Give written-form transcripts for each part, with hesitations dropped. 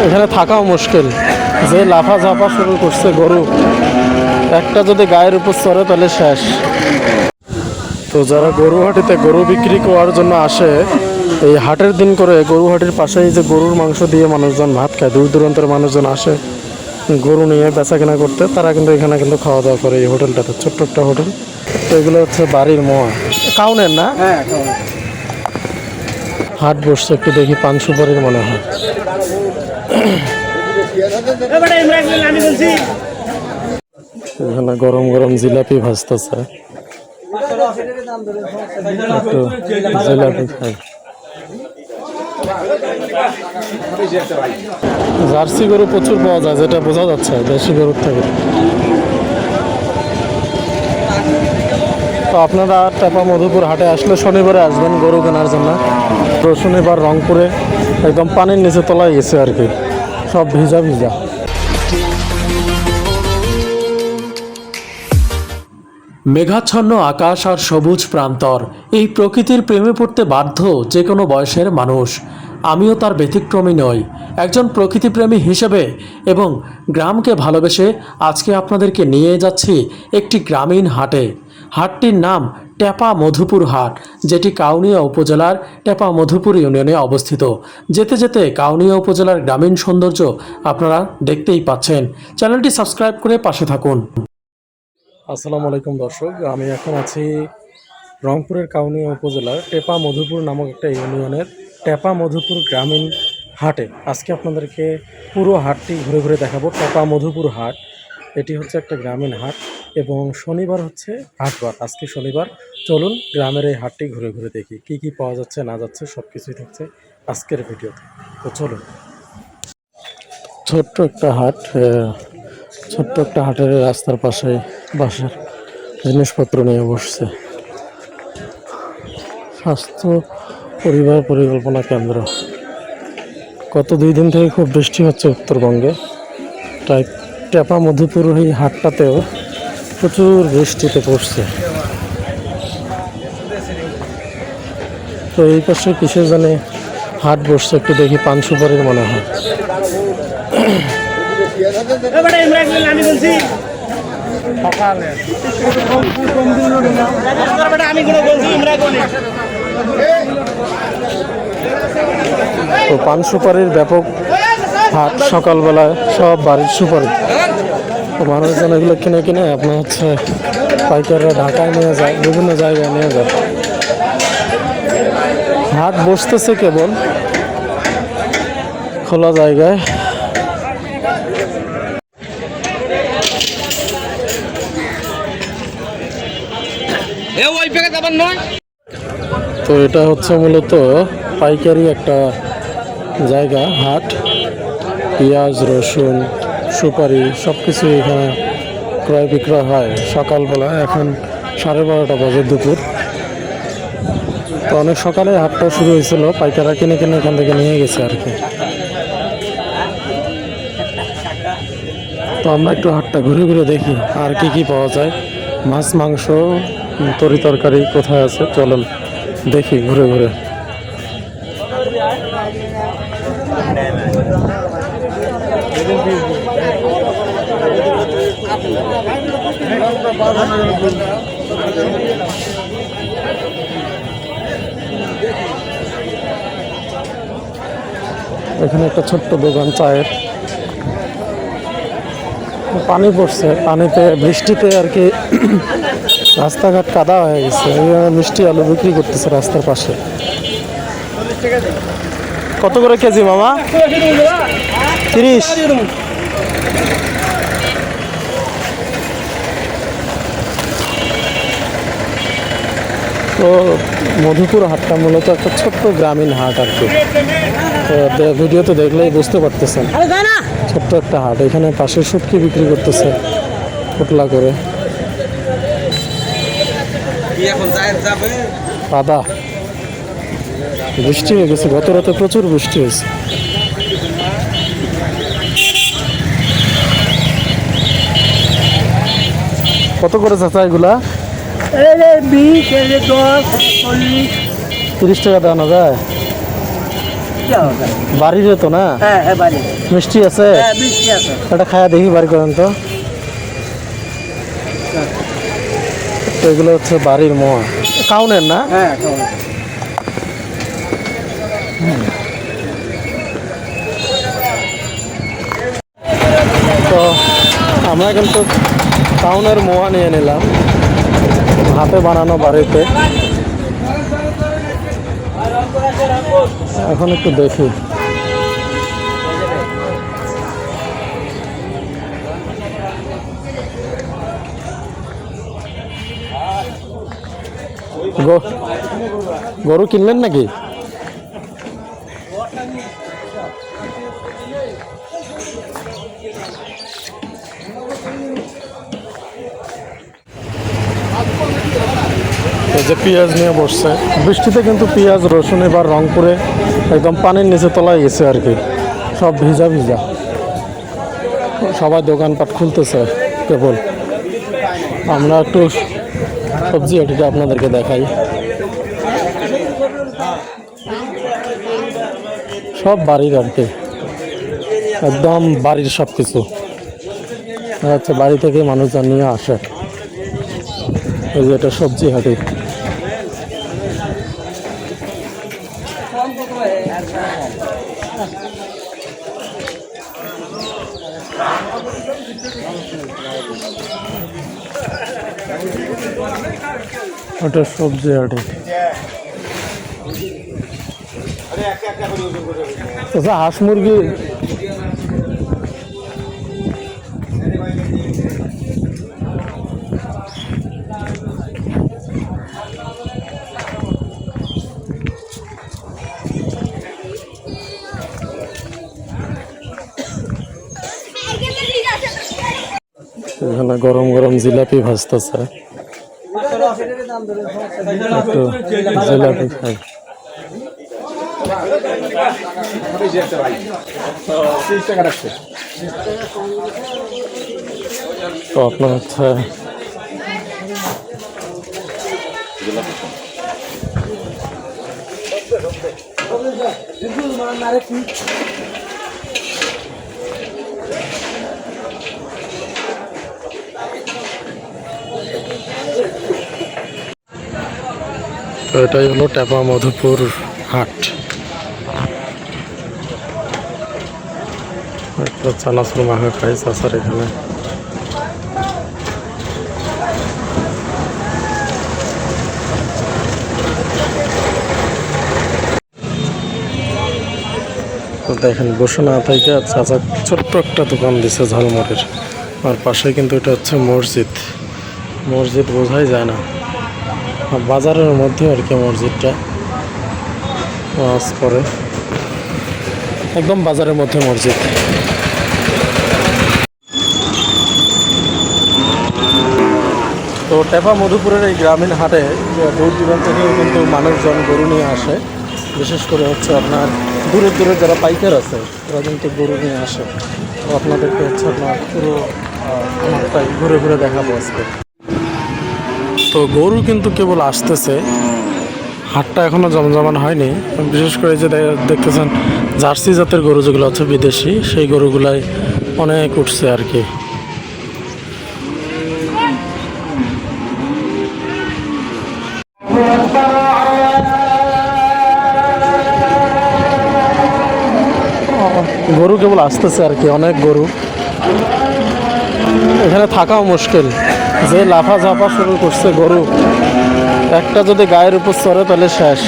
এখানে থাকাও মুশকিল, যে লাফা ঝাপা শুরু করছে গরু, একটা যদি গায়ের উপর চড়ে তাহলে শেষ। তো যারা গরুহাটিতে গরু বিক্রি করার জন্য আসে, এই হাটের দিন করে গরুহাটির পাশেই যে গরুর মাংস দিয়ে মানুষজন ভাত খায়, দূর দূরান্তের মানুষজন আসে গরু নিয়ে বেচা কেনা করতে, তারা কিন্তু এখানে কিন্তু খাওয়া দাওয়া করে এই হোটেলটাতে, ছোট্ট একটা হোটেল। তো এগুলো হচ্ছে বাড়ির মোয়া কাউনের না, হাট বসছে, একটু দেখি পান সুপারির মনে হয়। এখানে গরম গরম জিলাপি ভাজতেছে, একটু জিলাপি খাই। জার্সি গরু প্রচুর পাওয়া যায়, যেটা বোঝা যাচ্ছে দেশি গরুর থেকে। তো আপনারা টেপা মধুপুর হাটে আসলে শনিবারে আসবেন গরু কেনার জন্য। তো শনিবার রংপুরে একদম পানির নিচে তলায় গেছে আর কি, সব ভিজা ভিজা। মেঘাচ্ছন্ন আকাশ আর সবুজ প্রান্তর, এই প্রকৃতির প্রেমে পড়তে বাধ্য যে কোনো বয়সের মানুষ। আমিও তার ব্যতিক্রমী নই। একজন প্রকৃতিপ্রেমী হিসেবে এবং গ্রামকে ভালোবেসে আজকে আপনাদেরকে নিয়ে যাচ্ছি একটি গ্রামীণ হাটে। হাটটির নাম টেপা মধুপুর হাট, যেটি কাউনিয়া উপজেলার টেপা মধুপুর ইউনিয়নে অবস্থিত। যেতে যেতে কাউনিয়া উপজেলার গ্রামীণ সৌন্দর্য আপনারা দেখতেই পাচ্ছেন। চ্যানেলটি সাবস্ক্রাইব করে পাশে থাকুন। আসসালামু আলাইকুম দর্শক, আমি এখন আছি রংপুরের কাউনিয়া উপজেলার টেপা মধুপুর নামক একটা ইউনিয়নের টেপা মধুপুর গ্রামীণ হাটে। আজকে আপনাদেরকে পুরো হাটটি ঘুরে ঘুরে দেখাবো। টেপা মধুপুর হাট, এটি হচ্ছে একটা গ্রামীণ হাট এবং শনিবার হচ্ছে হাটবার। আজকে শনিবার, চলুন গ্রামের এই হাটটি ঘুরে ঘুরে দেখি কি কি পাওয়া যাচ্ছে না যাচ্ছে, সব কিছুই থাকছে আজকের ভিডিওতে। তো চলুন। ছোট্ট একটা হাট, ছোট্ট একটা হাটের রাস্তার পাশে বাসার জিনিসপত্র নিয়ে বসছে স্বাস্থ্য পরিবার পরিকল্পনা কেন্দ্র। গত 2 দিন থেকে খুব বৃষ্টি হচ্ছে উত্তরবঙ্গে, তাই টেপা মধুপুর এই হাটটাতেও প্রচুর বৃষ্টিতে পড়ছে। তো এই পাশে কিসে জানে হাট বসছে, একটু দেখি পান সুপারির মনে হয়। তো পান সুপারির ব্যাপক হাট, সকালবেলায় সব বাড়ির সুপারি। তো মানুষজন এগুলো কিনে কিনে আপনার হচ্ছে পাইকাররা ঢাকায় নিয়ে যায়, বিভিন্ন জায়গায় নিয়ে যায়। হাট বসতেছে কেবল খোলা জায়গায়। তো এটা হচ্ছে মূলত পাইকারি একটা জায়গা, হাট। পেঁয়াজ, রসুন, সুপারি সব কিছু এখানে ক্রয় বিক্রয় হয় সকালবেলা। এখন 12:30 বাজে, দুপুর। তো অনেক সকালে হাটটা শুরু হয়েছিল, পাইকাররা কিনে কিনে এখান থেকে নিয়ে গেছে আর কি। তো আমরা একটু হাটটা ঘুরে ঘুরে দেখি আর কি কি পাওয়া যায়, মাছ মাংস তরি তরকারি কোথায় আছে, চলুন দেখি ঘুরে ঘুরে। এখানে একটা ছোট্ট দোকান চায়ের। পানি পড়ছে, পানিতে বৃষ্টিতে আর কি রাস্তাঘাট কাদা হয়ে গেছে। মিষ্টি আলু বিক্রি করতেছে রাস্তার পাশে। কত করে কেজি মামা? 30। তো মধুপুর হাটটা মূলত একটা ছোট্ট গ্রামীণ হাট আর কি। তো ভিডিওতে দেখলেই বুঝতে পারতেছেন, ছোট্ট একটা হাট। এখানে পাশে শুটকি বিক্রি করতেছে পোটলা করে। কাদা, বৃষ্টি হয়ে গেছে, গত রাতে প্রচুর বৃষ্টি হয়েছে। কত করে চাচা এগুলা? 20, 10, 10, 40। 30 টাকা দেওয়া যায়। বাড়ির তো না? হ্যাঁ হ্যাঁ বাড়ি। মিষ্টি আছে? হ্যাঁ বৃষ্টি আছে। এটা খায়া দেখি, বাড়ি করেন তো। তো এগুলো হচ্ছে বাড়ির মোয়া, কাউনের না? হ্যাঁ তো আমরা কিন্তু টাউনের মোয়া নিয়ে নিলাম, হাতে বানানো বাড়িতে। এখন একটু দেখি। গরু কিনলেন নাকি? এই যে পেঁয়াজ নিয়ে বসছে, বৃষ্টিতে কিন্তু পেঁয়াজ রসুন এবার রংপুরে একদম পানির নিচে তলায় গেছে আর কি, সব ভিজা ভিজা। সবাই দোকানপাট খুলতেছে কেবল। আমরা একটু সবজি এটিকে আপনাদেরকে দেখাই। সব বাড়ির আর কি, একদম বাড়ির সব কিছু হচ্ছে, বাড়ি থেকে মানুষজন নিয়ে আসে। এই যে এটা সবজি হাটি। ওটা সবজি হাটি। আচ্ছা, হাঁস মুরগি এখানে গরম গরম জিলাপি ভাজতেছে, একটু জিলাপি খাই। তো আপনার হচ্ছে তো এটাই হলো টেপা মধুপুর হাট। একটা চানাচুর মাখা খাই চাচার এখানে। তো দেখেন বসে না থেকে চাচা ছোট্ট একটা দোকান দিছে ঝালমুড়ির, আর পাশে কিন্তু এটা হচ্ছে মসজিদ। মসজিদ বোঝাই যায় না, বাজারের মধ্যে আর কি মসজিদটা। নামাজ পড়ে একদম বাজারের মধ্যে মসজিদ। তো টেপা মধুপুরের এই গ্রামীণ হাটে দূর দূরান্ত থেকে কিন্তু মানুষজন গরু নিয়ে আসে, বিশেষ করে হচ্ছে আপনার দূরের দূরের যারা পাইকার আছে তারা কিন্তু গরু নিয়ে আসে। তো আপনাদেরকে হচ্ছে আপনার পুরো হাটটাই ঘুরে ঘুরে দেখাবো আজকে। তো গরু কিন্তু কেবল আসতেছে, হাটটা এখনও জমজমান হয়নি। বিশেষ করে যে দেখতেছেন জার্সি জাতের গরু যেগুলো আছে বিদেশি, সেই গরুগুলাই অনেক উঠছে আর কি। গরু কেবল আসতেছে আর কি, অনেক গরু। এখানে থাকাও মুশকিল, যে লাফা ঝাপা শুরু করছে গরু, একটা যদি গায়ের উপর চড়ে তাহলে শেষ।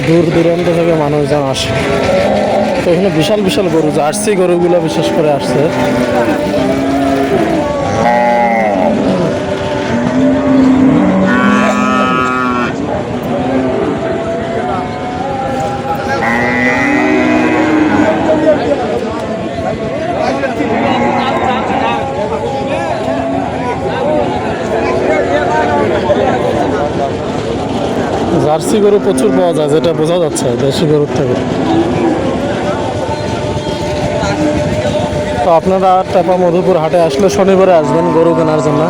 দূর দূরান্ত থেকে মানুষজন আসে। তো এখানে বিশাল বিশাল গরু, জার্সি গরুগুলো বিশেষ করে আসছে। জার্সি গরু প্রচুর পাওয়া যায়, যেটা বোঝা যাচ্ছে দেশি গরুর থেকে। তো আপনারা টেপা মধুপুর হাটে আসলে শনিবারে আসবেন গরু কেনার জন্য।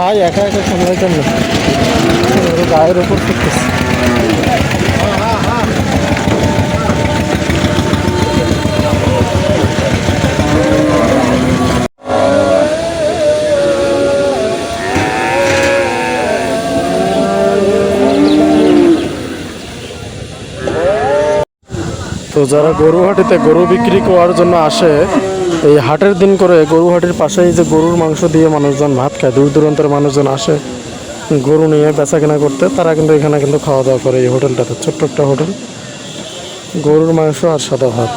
ভাই একা একা সামলাইতেন না, ওর গায়ের উপর করতেছে। তো যারা গরুহাটিতে গরু বিক্রি করার জন্য আসে, এই হাটের দিন করে গরুহাটির পাশেই যে গরুর মাংস দিয়ে মানুষজন ভাত খায়, দূর দূরান্তের মানুষজন আসে গরু নিয়ে বেচা কেনা করতে, তারা কিন্তু এখানে কিন্তু খাওয়া দাওয়া করে এই হোটেলটাতে। ছোট্ট একটা হোটেল, গরুর মাংস আর সাদা ভাত।